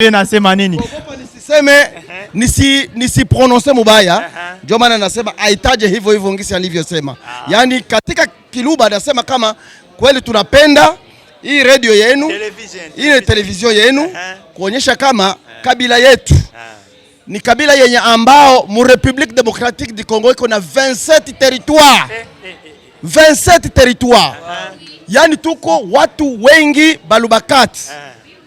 Nasema nini? Niseme prononce mubaya. Ndio maana nasema aitaje hivyo hivyo ngisi alivyosema. Yaani katika Kiluba anasema kama kweli tunapenda hii radio yenu, hii television yenu kuonyesha kama kabila yetu ni kabila yenye ambao mu Republique Democratique du Congo iko na 27 territoires. 27 territoires. Yaani tuko watu wengi balubakati.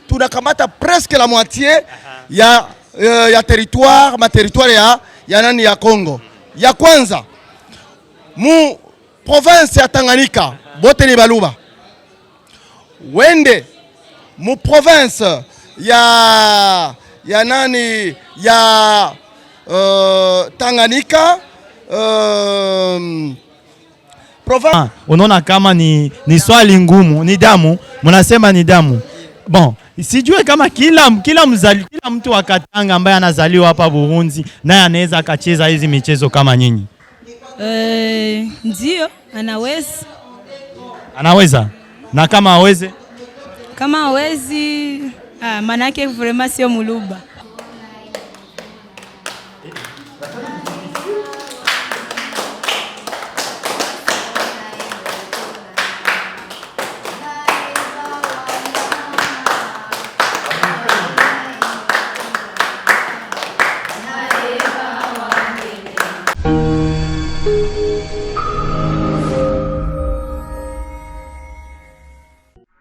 Tunakamata presque la moitié ya territoire, ma territoire ya nani ya Congo. Ya kwanza mu province ya Tanganyika bote ni baluba. Wende mu province ya nani ya Tanganyika province. Unaona kama ni swali ngumu, ni damu, mnasema ni damu. Bon, sijue kama kila mtu wa Katanga ambaye anazaliwa hapa Burundi naye anaweza akacheza hizi michezo kama nyinyi. Ndio, anaweza. Anaweza? Na kama hawezi? Kama hawezi, manake vraiment sio muluba.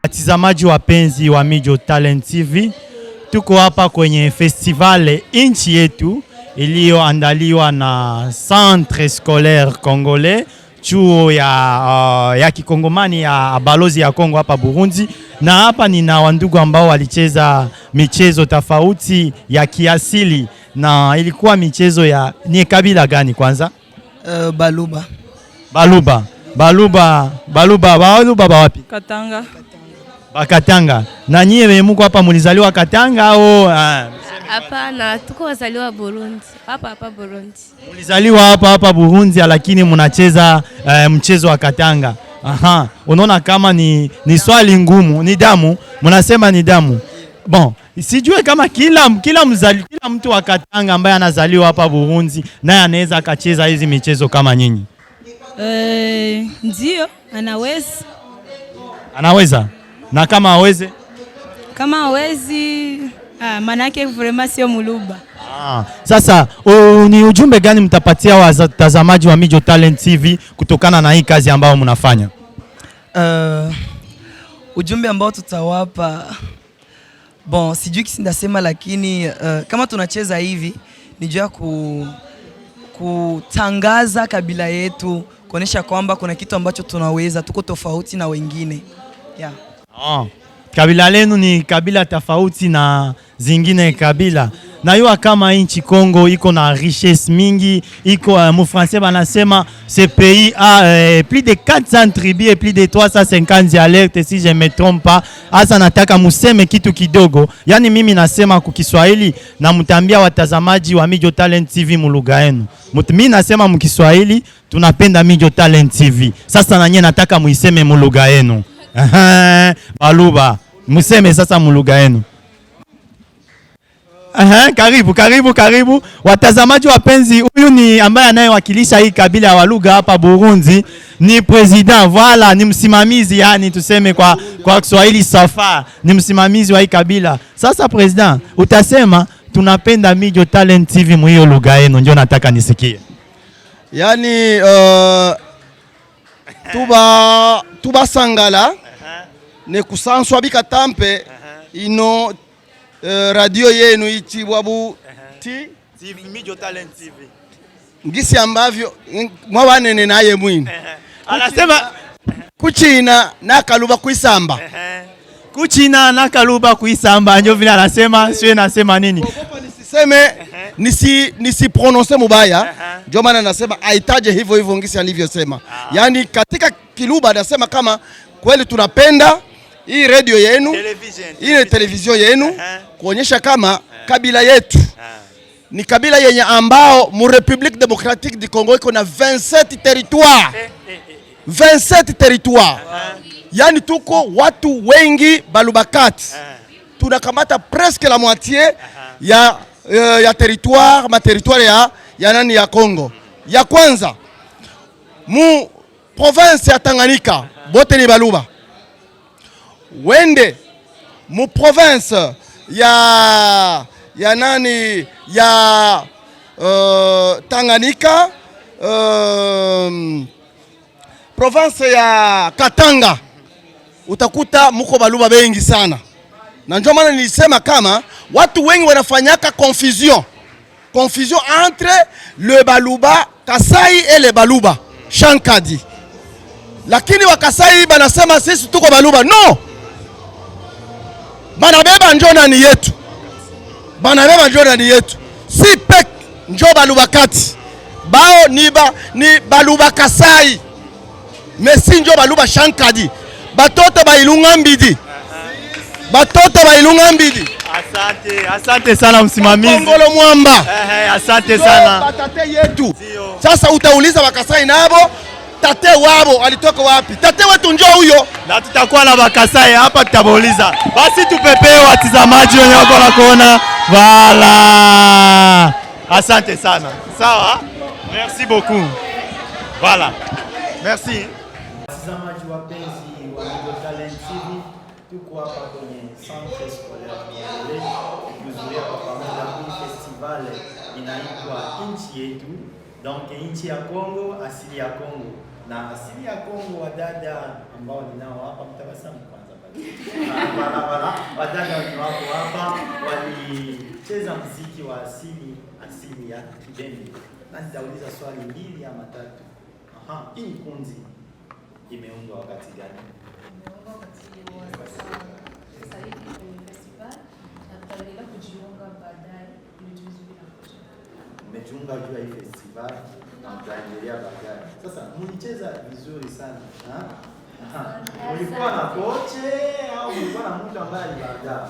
Watazamaji wapenzi wa Mijo Talent TV, tuko hapa kwenye festival inchi yetu iliyoandaliwa na Centre Scolaire Congolais, chuo ya kikongomani ya balozi ya Kongo hapa Burundi. Na hapa nina wandugu ambao walicheza michezo tofauti ya kiasili. Na ilikuwa michezo ni kabila gani kwanza? Baluba. Baluba wapi? Katanga. Bakatanga. Na nyie muko hapa mulizaliwa Katanga au? Hapana, tuko wazaliwa Burundi. Hapa Burundi. Mulizaliwa hapa Burundi lakini mnacheza mchezo wa Katanga. Aha, unaona kama ni swali ngumu, ni damu, mnasema ni damu. Bon, sijue kama kila mtu wa Katanga ambaye anazaliwa hapa Burundi naye anaweza akacheza hizi michezo kama nyinyi. Ndio, anaweza. Anaweza? Na kama hawezi? Kama hawezi, manake vraiment sio muluba. Sasa ni ujumbe gani mtapatia watazamaji wa Mijo Talent TV kutokana na hii kazi ambayo mnafanya? Ujumbe ambao tutawapa, bon, sijui kisi ndasema, lakini kama tunacheza hivi ni juu ya kutangaza kabila yetu, kuonesha kwamba kuna kitu ambacho tunaweza, tuko tofauti na wengine. Yeah. Kabila lenu ni kabila tofauti na zingine kabila. Na yua kama inchi Congo iko na richesse mingi, iko mu français banasema ce pays a plus de 400 tribus et plus de 350 dialectes si je me trompe pas. Asa nataka museme kitu kidogo. Yani mimi nasema kwa Kiswahili na mtambia watazamaji wa Mijo Talent TV mulugha yenu. Mimi nasema mkiswahili tunapenda Mijo Talent TV. Sasa na nyie nataka muiseme mulugha yenu. Baluba, museme sasa mulugha yenu. Karibu. Watazamaji wapenzi, huyu ni ambaye anayewakilisha hii kabila ya Waluga hapa Burundi, ni president, voilà, ni msimamizi, yani tuseme kwa Kiswahili safa, ni msimamizi wa hii kabila. Sasa president, utasema tunapenda Mijo Talent TV mu hiyo lugha yenu, ndio nataka nisikie. Yani tuba sangala ne kusanswa bikatampe ino radio yenu ichibwabu Mijo Talent TV. Ngisi ambavyo mwabanene naye mwini. Anasema kuchina na kaluba kuisamba. Kuchina na kaluba kuisamba, ndio vile anasema, sio nasema nini? Niseme prononce mubaya. Ndio maana nasema aitaje hivyo hivyo ngisi alivyosema. Yaani katika Kiluba anasema kama kweli tunapenda hii radio yenu, hii television yenu kuonyesha kama kabila yetu ni kabila yenye ambao mu Republique Democratique du Congo iko na 27 territoires. 27 territoires. Yaani tuko watu wengi balubakati. tunakamata presque la moitié ya territoire, ma territoire ya nani ya Congo. Ya kwanza mu province ya Tanganyika bote ni Baluba. Wende mu province ya nani ya Tanganyika, province ya Katanga utakuta muko Baluba bengi sana, na ndio maana nilisema kama watu wengi wanafanyaka confusion entre le Baluba Kasai et le Baluba Shankadi, lakini wa Kasai banasema sisi tuko Baluba. No, banabeba njo nani yetu, banabeba njo nani yetu, si pek njo Baluba kati bao ni Baluba Kasai, mesi njo Baluba Shankadi, batoto ba Ilunga Mbidi, batoto ba Ilunga Mbidi. Asante sana msimamizi. Kongolo Mwamba. Asante sana. Batate yetu. Sasa utauliza Wakasai nabo tate wabo alitoka wapi? Tate wetu njoo huyo. Na tutakuwa na Wakasai hapa tutabauliza. Basi tupepee watazamaji wenye wako na kuona. Voilà. Asante sana. Sawa? Merci beaucoup. Voilà. Merci. Watazamaji wapenzi wa Migo Talent TV, tuko hapa kwenye Centre Scolaire Mongole kuzuia kwa pamoja hii festival inaitwa Inchi Yetu. Donc nchi ya Kongo, asili ya Kongo. Na asili ya Kongo, wadada ambao ninao hapa, mtabasamu kwanza pale. Wadada wako hapa walicheza muziki wa asili ya Kibembe. Na nitauliza swali 2 ama 3. Hii kundi imeundwa wakati gani? Imeundwa wakati wa sasa hivi kwenye festival, na tutaendelea kujiunga baadaye ili tuweze kuja. Mmejiunga juu ya hii festival na mtaendelea baadaye. Sasa mlicheza vizuri sana. Mlikuwa na koche au mlikuwa na mtu ambaye alibagaa?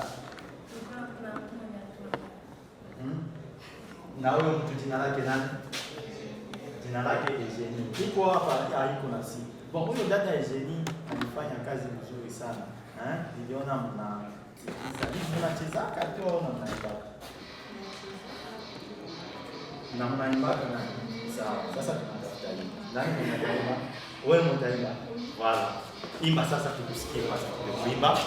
Na huyo mtu jina lake nani? Jina lake Eugenie. Tuko hapa haiko na si. Bon, huyo dada Eugenie alifanya kazi nzuri sana. Niliona mnachezaka tu au mnaimba? Na mnaimbaka na sawa. Sasa tunatafuta hii. Nani mnaimba? Wewe mtaimba. Voilà. Imba sasa tukusikie kwanza. Kuimba.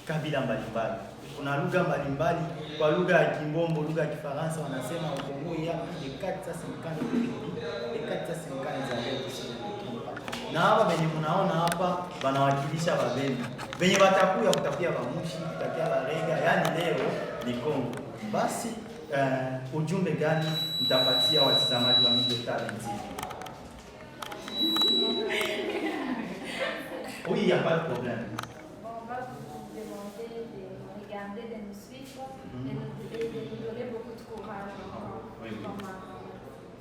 Kabila mbalimbali. Kuna lugha mbalimbali, kwa lugha ya Kimbombo, lugha ya Kifaransa wanasema Kongo ya de 450 za leo. Na hapa benye mnaona hapa wanawakilisha Babembe. Benye watakuya kutakia Bamushi, kutakia Barega, yani leo ni Kongo. Basi ujumbe gani mtapatia watazamaji wa Migo Talent TV? Oui, il n'y a pas de problème. De nous suivre et de nous donner beaucoup de courage. Oui.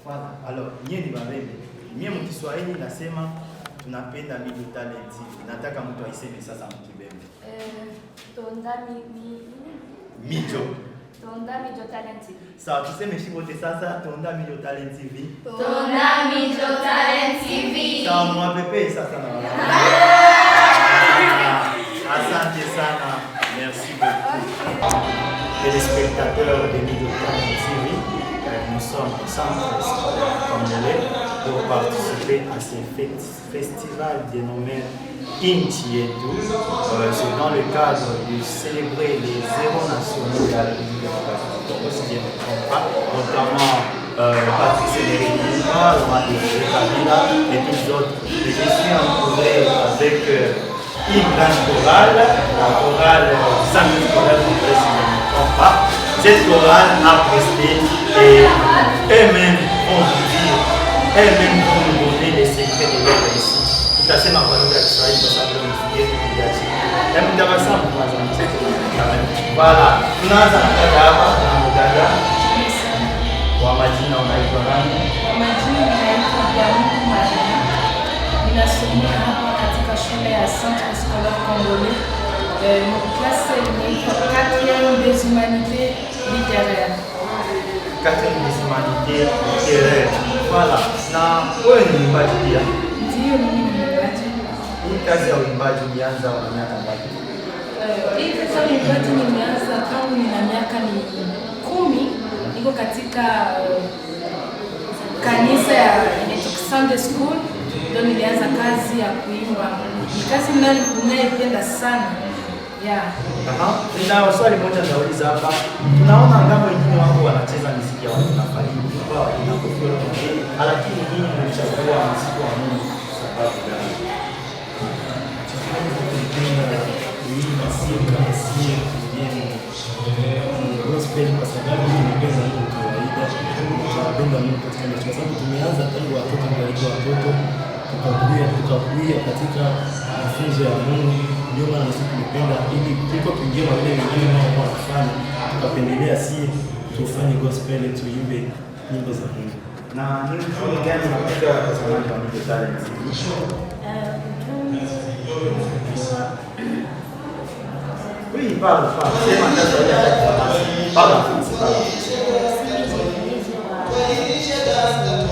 Voilà. Alors, nyie ni Babembe. Nyie mkiswahili nasema tunapenda Migo Talent TV. Nataka mtu aiseme sasa mkibembe. Tonda Migo. Tonda Migo Talent TV. Sawa, tuseme shibote sasa Tonda Migo Talent TV. Tonda Migo Talent TV. Sawa, mwapepe sasa na wala. Asante sana. Merci beaucoup. Téléspectateurs de Migo Talent TV, nous sommes au Centre Scolaire Mongole pour participer à ce festival dénommé Inchi Yetu. C'est dans le cadre de célébrer les héros nationaux de la République démocratique du Congo, si je ne me trompe pas, notamment Patrice Emery, Kabila et tous autres. Et je suis entouré avec une grande chorale, la chorale Centre Scolaire Congrès, si je ne me trompe pas. Cette chorale a presté et eux-mêmes vont vous dire, eux-mêmes vont nous donner les secrets de leur réussite. Tout à fait, ma parole de Israël, ça va nous dire que tu as dit. Voilà, tunaanza na dada hapa na dada kwa majina unaitwa nani? Kwa majina naitwa Biamungu Maria. Ninasomea hapa katika shule ya Centre Scolaire Congolais. Mon classe inaitwa 4e des humanités littéraires. 4e des humanités littéraires. Voilà. Na wewe ni mwimbaji pia? Ndio, mimi ni mwimbaji. Hii kazi ya uimbaji ulianza kwa miaka ngapi? Hii kazi ya uimbaji nimeanza tangu nina miaka 10. Niko katika kanisa ya Sunday School, ndio nilianza kazi ya kuimba. Ni kazi ninayoipenda sana. Yeah. Nina swali moja nauliza hapa. Tunaona ngambo wengine wako wanacheza muziki ya watu na Fally kwa inakofiwa na lakini nyinyi mnachagua muziki wa Mungu sababu gani? Gospel kwa sababu nimependa Mungu kawaida, tunapenda Mungu katika maisha, kwa sababu tumeanza tangu watoto tukakulia katika mafunzo ya Mungu. Ndio maana sisi tumependa ili tuko tuingie wale wengine nao wanafanya, tukapendelea si tufanye gospel, tuimbe nyimbo za Mungu. Na ni mfumo gani unapiga watazamaji wa Media Talent TV? Oui, parle. C'est ma tâche de parle.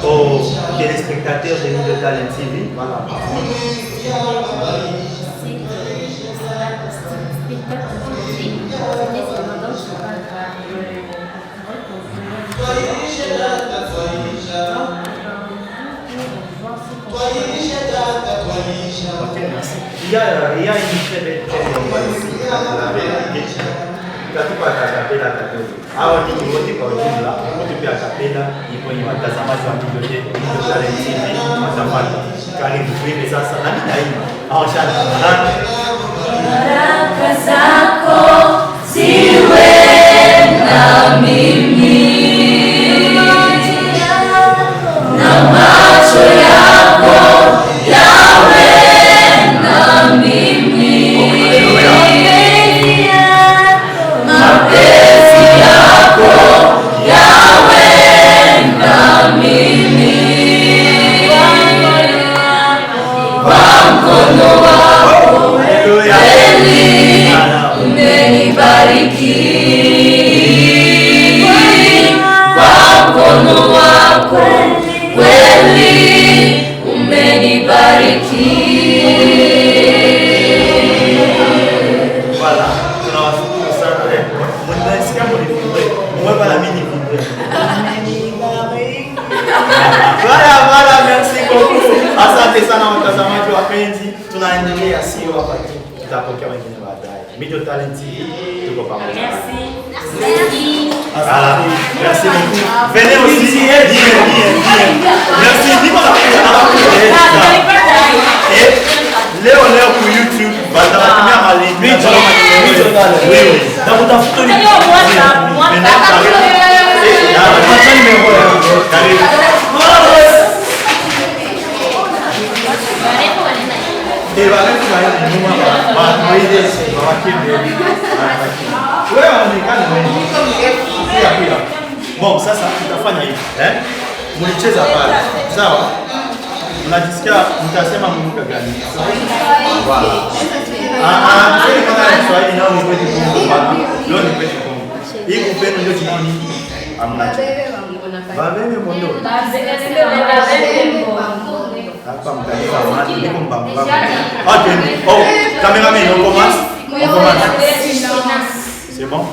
Aux téléspectateurs de Media Talent TV, voilà. Ok, merci. Il y a une très belle katika akapela kadogo. Hawa ni wote kwa ujumla, wote pia akapela ipo ni watazamaji wa Media Talent TV watapata. Karibu tuimbe sasa na ninaimba. Hao shaka. Baraka zako ziwe na mimi na macho yako yawe na mimi, mapenzi yako yawe na mimi, kwa mkono wako kweli umenibariki, kwa mkono wako kweli umenibariki. Voilà, tunawashukuru sana. Mnasikia mlifundwe. Mwewe na mimi nifundwe. Voilà, merci beaucoup. Asante sana watazamaji wapenzi. Tunaendelea sio hapa tu. Tutapokea wengine baadaye. Media Talent TV tuko pamoja. Merci. Voilà, merci beaucoup. Venez aussi. Bien. Merci. Dis-moi la leo kwa YouTube batatumia malengo. Oui. Na kutafuta ni Bon, sasa tutafanya hivi. Mlicheza pale. Sawa? Mnajisikia mtasema Mungu gani? Kiswahili kama Kiswahili nao ni kwetu Kongo bana. Leo ni kwetu Kongo. Hii kupenda ndio jini amna. Babebe mondo. Hapa mtaifa maji niko mbamba. Okay. Oh, cameraman, on commence. C'est bon?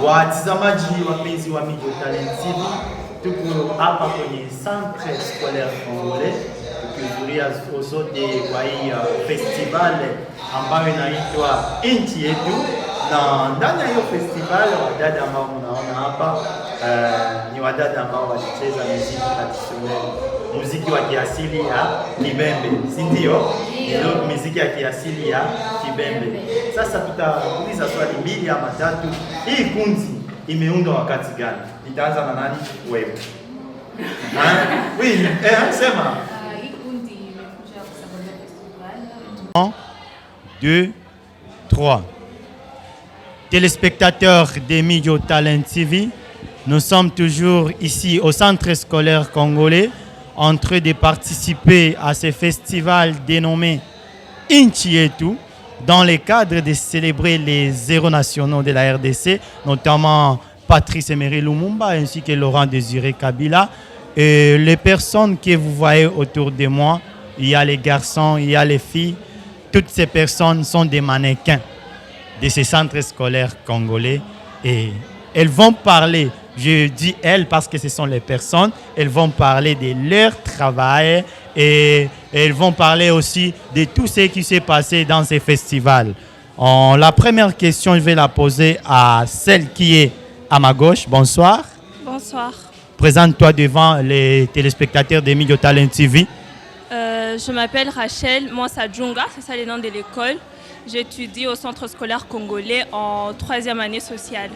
Watazamaji wapenzi wa Media Talent TV, tuko hapa kwenye Centre Scolaire Congolais tukihudhuria zote kwa hii festival ambayo inaitwa Nchi Yetu, na ndani ya hiyo festival wadada ambao mnaona hapa ni wadada ambao walicheza muziki traditionnel, muziki wa kiasili ya Kibembe, si ndio? Ndio muziki ya kiasili ya Kibembe. Sasa tutauliza swali mbili ama tatu. Hii kundi imeundwa wakati gani? Itaanza na nani? Wewe. Oui, sema. Hii kundi imekuja kwa sababu ya festival. 1, 2, 3. Téléspectateurs des Midjo Talent TV, nous sommes toujours ici au centre scolaire congolais en train de participer à ce festival dénommé Inchietu dans le cadre de célébrer les héros nationaux de la RDC, notamment Patrice Emery Lumumba ainsi que Laurent Désiré Kabila. Et les personnes que vous voyez autour de moi, il y a les garçons, il y a les filles, toutes ces personnes sont des mannequins de ces centres scolaires congolais et elles vont parler, je dis elles parce que ce sont les personnes, elles vont parler de leur travail et elles vont parler aussi de tout ce qui s'est passé dans ces festivals. La première question, je vais la poser à celle qui est à ma gauche. Bonsoir. Bonsoir. Présente-toi devant les téléspectateurs de Midjo Talent TV. Je m'appelle Rachel Mwansadjunga, c'est ça le nom de l'école. J'étudie au centre scolaire congolais en 3e année sociale.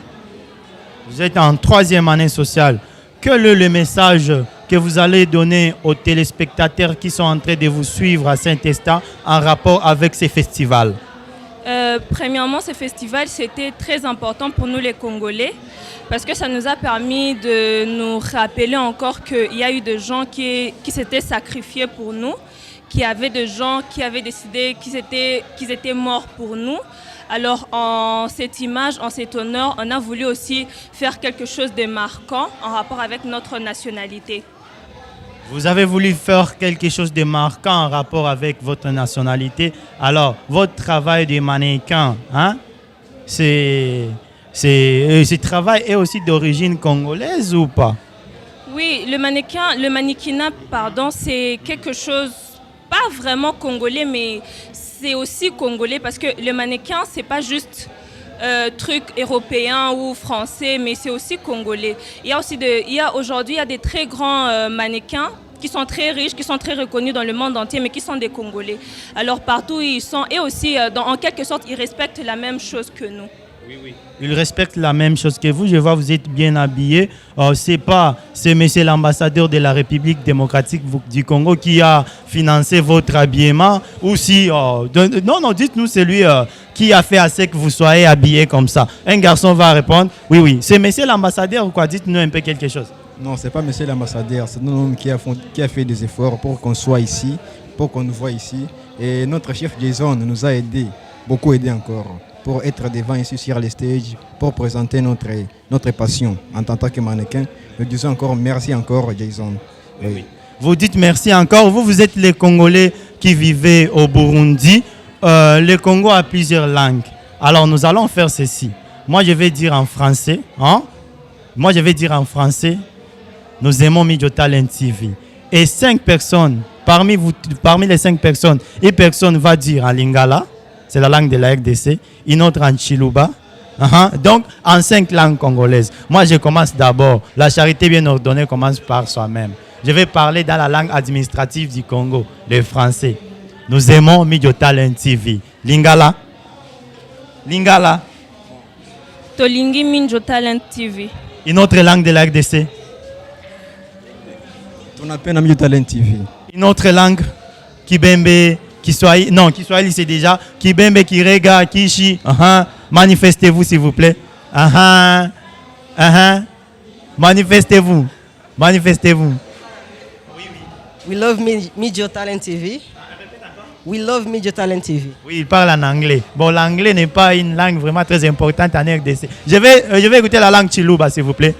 Vous êtes en 3e année sociale. Quel est le message que vous allez donner aux téléspectateurs qui sont en train de vous suivre à Saint-Estat en rapport avec ces festivals? Premièrement, ce festival, c'était très important pour nous les Congolais parce que ça nous a permis de nous rappeler encore qu'il y a eu des gens qui s'étaient sacrifiés pour nous, qu'il y avait des gens qui avaient décidé qu'ils étaient morts pour nous. Alors, en cette image, en cet honneur, on a voulu aussi faire quelque chose de marquant en rapport avec notre nationalité. Vous avez voulu faire quelque chose de marquant en rapport avec votre nationalité. Alors, votre travail de mannequin, hein, ce travail est aussi d'origine congolaise ou pas? Oui, le mannequinat, pardon, c'est quelque chose, pas vraiment congolais, mais c'est aussi congolais parce que le mannequin, c'est pas juste truc européen ou français, mais c'est aussi congolais. Aujourd'hui, il y a des très grands mannequins qui sont très riches, qui sont très reconnus dans le monde entier, mais qui sont des Congolais. Alors partout où ils sont, et aussi en quelque sorte, ils respectent la même chose que nous. Oui, oui. Ils respectent la même chose que vous. Je vois vous êtes bien habillé. C'est monsieur l'ambassadeur de la République démocratique du Congo qui a financé votre habillement. Ou si, non, dites-nous, c'est lui qui a fait assez que vous soyez habillé comme ça. Un garçon va répondre, oui, c'est monsieur l'ambassadeur ou quoi? Dites-nous un peu quelque chose. Non, ce n'est pas monsieur l'ambassadeur, c'est un homme qui a fait des efforts pour qu'on soit ici, pour qu'on nous voit ici. Et notre chef Jason nous a aidé, beaucoup aidé encore, pour être devant ici sur les stages, pour présenter notre passion en tant que mannequin. Nous disons encore merci encore Jason. Oui. Vous dites merci encore. Vous êtes les Congolais qui vivez au Burundi. Le Congo a plusieurs langues. Alors nous allons faire ceci. Moi je vais dire en français. Nous aimons Midjo Talent TV. Et 5 personnes, parmi les 5 personnes, une personne va dire en Lingala, c'est la langue de la RDC, une autre en Chiluba. Donc, en 5 langues congolaises. Moi, je commence d'abord. La charité bien ordonnée commence par soi-même. Je vais parler dans la langue administrative du Congo, le français. Nous aimons Midjo Talent TV. Lingala. Tolingi Midjo Talent TV. Une autre langue de la RDC. On appelle Midjo Talent TV. Une autre langue, Kibembe, Kiswahili. Non, Kiswahili c'est déjà Kibembe, Kirega, Kishi. Manifestez-vous s'il vous plaît. Manifestez-vous. We love Midjo Talent TV. We love Midjo Talent TV. Oui, il parle en anglais. Bon, l'anglais n'est pas une langue vraiment très importante en RDC. Je vais écouter la langue Chiluba s'il vous plaît.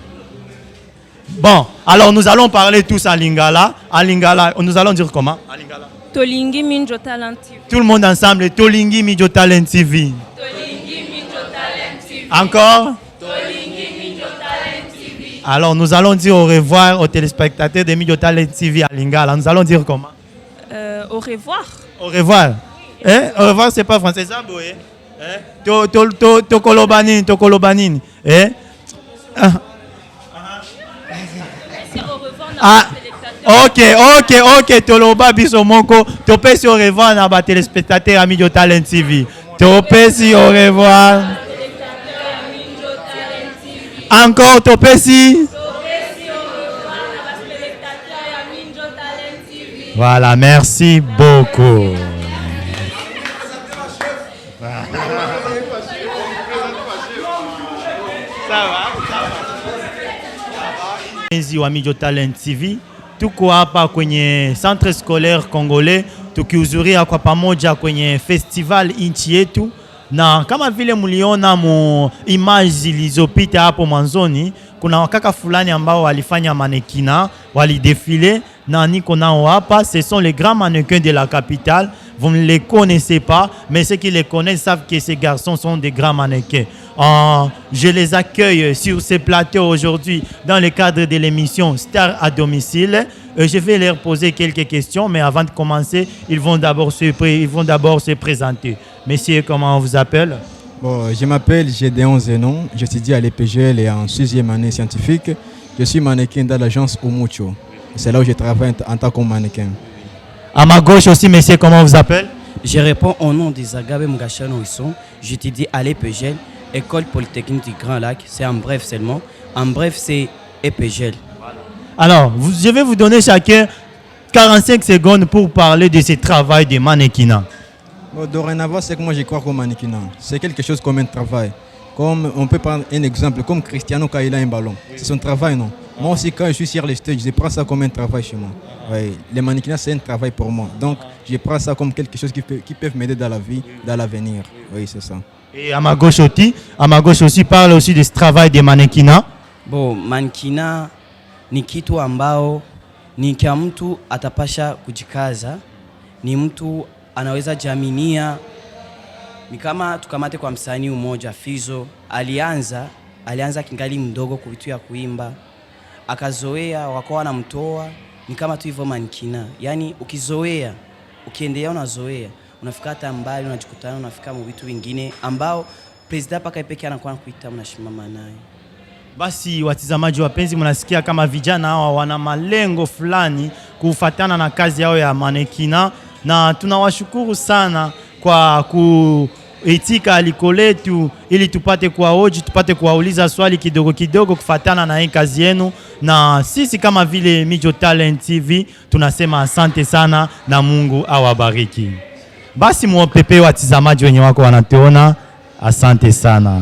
Bon, alors nous allons parler tous en Lingala. En Lingala, nous allons dire comment? En Lingala. Tolingi Midjo Talent TV. Tout le monde ensemble, Tolingi Midjo Talent TV. Tolingi Midjo Talent TV. Encore? Tolingi Midjo Talent TV. Alors nous allons dire au revoir aux téléspectateurs de Midjo Talent TV à Lingala. Nous allons dire comment? Au revoir. Au revoir. Au revoir, c'est pas français, ça, boy. Tokolobanin. Ah, ok, toloba biso moko, topesi au revoir na ba téléspectateurs amis de Talent TV. Topesi au revoir. Encore topesi. Voilà, merci beaucoup. Enzi wa Midjo Talent TV, tuko hapa kwenye Centre Scolaire Congolais tukihudhuria kwa pamoja kwenye festival nchi yetu, na kama vile mliona mu image zilizopita hapo mwanzoni, kuna wakaka fulani ambao walifanya manekina, walidefile na niko nao hapa. Ce sont les grands mannequins de la capitale. Vous ne les connaissez pas, mais ceux qui les connaissent savent que ces garçons sont des grands mannequins. Je les accueille sur ce plateau aujourd'hui dans le cadre de l'émission Star à domicile. Je vais leur poser quelques questions, mais avant de commencer, ils vont d'abord se présenter. Messieurs, comment on vous appelle? Bon, je m'appelle Gédéon Zenon, j'étudie à l'EPGL et en 6e année scientifique. Je suis mannequin dans l'agence Omucho. C'est là où je travaille en tant que mannequin. À ma gauche aussi, messieurs, comment on vous appelle? Je réponds au nom des Agabe Mugashano Isson. J'étudie à l'EPGL, École Polytechnique du Grand Lac. C'est en bref seulement. En bref, c'est EPGL. Alors, je vais vous donner chacun 45 secondes pour parler de ce travail de mannequinat. Bon, dorénavant, c'est que moi je crois qu'au mannequinat, c'est quelque chose comme un travail. Comme on peut prendre un exemple, comme Cristiano quand il a un ballon. C'est son travail, non? Moi aussi, quand je suis sur les stages, je prends ça comme un travail chez moi. Oui, le mannequinat, c'est un travail pour moi. Donc, je prends ça comme quelque chose qui peut m'aider dans la vie, dans l'avenir. Oui, c'est ça. Et à ma gauche aussi, parle aussi de ce travail de mannequinat. Bon, mannequinat ni kitu ambao ni kia mtu atapasha kujikaza, ni mtu anaweza jaminia. Ni kama tukamate kwa msanii umoja Fizo, alianza kingali mdogo kuvitu ya kuimba, akazoea wako wanamtoa, ni kama tu hivyo mannequinat. Yani ukizoea, ukiendelea unazoea, unafika hata mbali, unajikutana unafika mu vitu vingine ambao president paka pekee anakuwa anakuita mnashimama naye. Basi watazamaji wapenzi, mnasikia kama vijana hawa wana malengo fulani kufuatana na kazi yao ya mannequinat, na tunawashukuru sana kwa kuitika aliko letu ili tupate kuwahoji, tupate kuwauliza swali kidogo kidogo kufuatana na hii kazi yenu. Na sisi kama vile Midjo Talent TV tunasema asante sana na Mungu awabariki. Basi muopepe watazamaji wenye wako wanatuona, asante sana.